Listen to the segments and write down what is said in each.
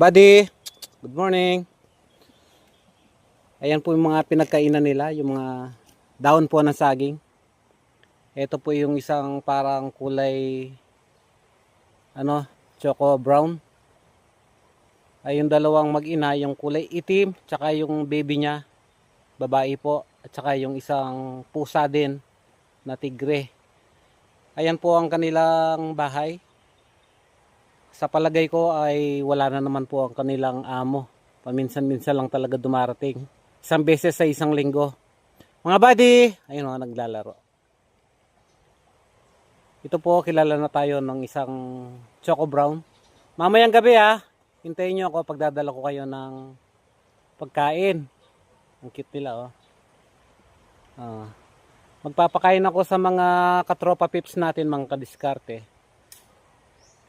Buddy, good morning. Ayan po yung mga pinagkainan nila, yung mga daon po ng saging. Ito po yung isang parang kulay choco brown. Ay yung dalawang mag-ina, yung kulay itim, tsaka yung baby niya, babae po, at tsaka yung isang pusa din na tigre. Ayan po ang kanilang bahay. Sa palagay ko ay wala na naman po ang kanilang amo. Paminsan-minsan lang talaga dumarating. Isang beses sa isang linggo. Mga buddy, ayun o, naglalaro. Ito po, kilala na tayo ng isang choco brown. Mamayang gabi hintayin nyo ako pagdadala ko kayo ng pagkain. Ang cute nila magpapakain ako sa mga katropa pips natin, mga kadiskarte.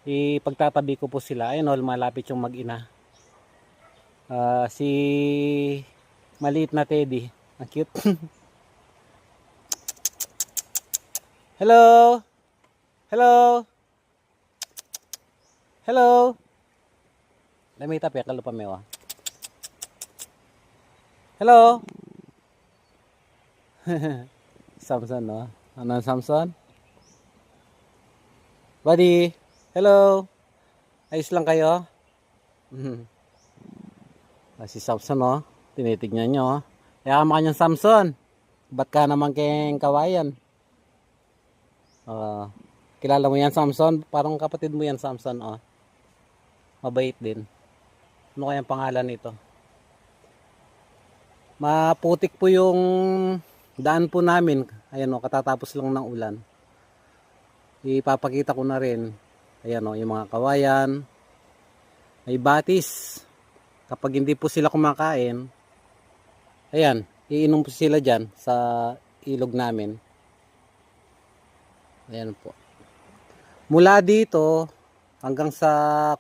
Ipagtatabi ko po sila. Ayun o, malapit yung mag-ina. Si maliit na Teddy. Ang cute. Hello. Hello. Hello. Dami tapi kalau pamewa. Hello. Samson no. Ano Samson? Buddy. Hello. Ayos lang kayo? Si Samson tinitignan nyo Kaya ka kanyang Samson. Ba't ka naman kayong kawayan? Kilala mo yan Samson? Parang kapatid mo yan Samson Mabait din. Ano kayang pangalan nito? Maputik po yung daan po namin. Ayan katatapos lang ng ulan. Ipapakita ko na rin. Ayan yung mga kawayan. May batis. Kapag hindi po sila kumakain, ayan, iinom po sila dyan sa ilog namin. Ayan po. Mula dito hanggang sa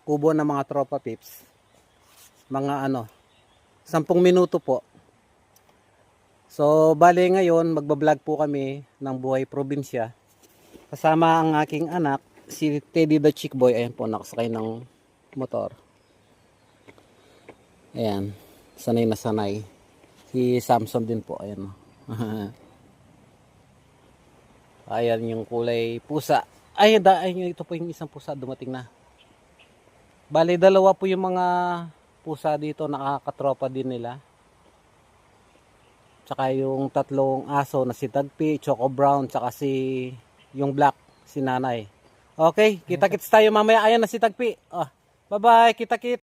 kubo ng mga tropa pips, mga 10 minuto po. So, bale ngayon, magbablog po kami ng buhay probinsya. Kasama ang aking anak, si Teddy the Chick Boy. Ayan po, nakasakay ng motor. Ayan, sanay na sanay. Si Samson din po, ayan Ayan yung kulay pusa. Ayun, ito po yung isang pusa dumating na. Bali, dalawa po yung mga pusa dito, nakakatropa din nila. Tsaka yung tatlong aso na si Tagpi, Choco Brown, tsaka yung black, si Nanay. Okay, kita-kits tayo mamaya. Ayan na si Tagpi. Bye-bye, kita-kits.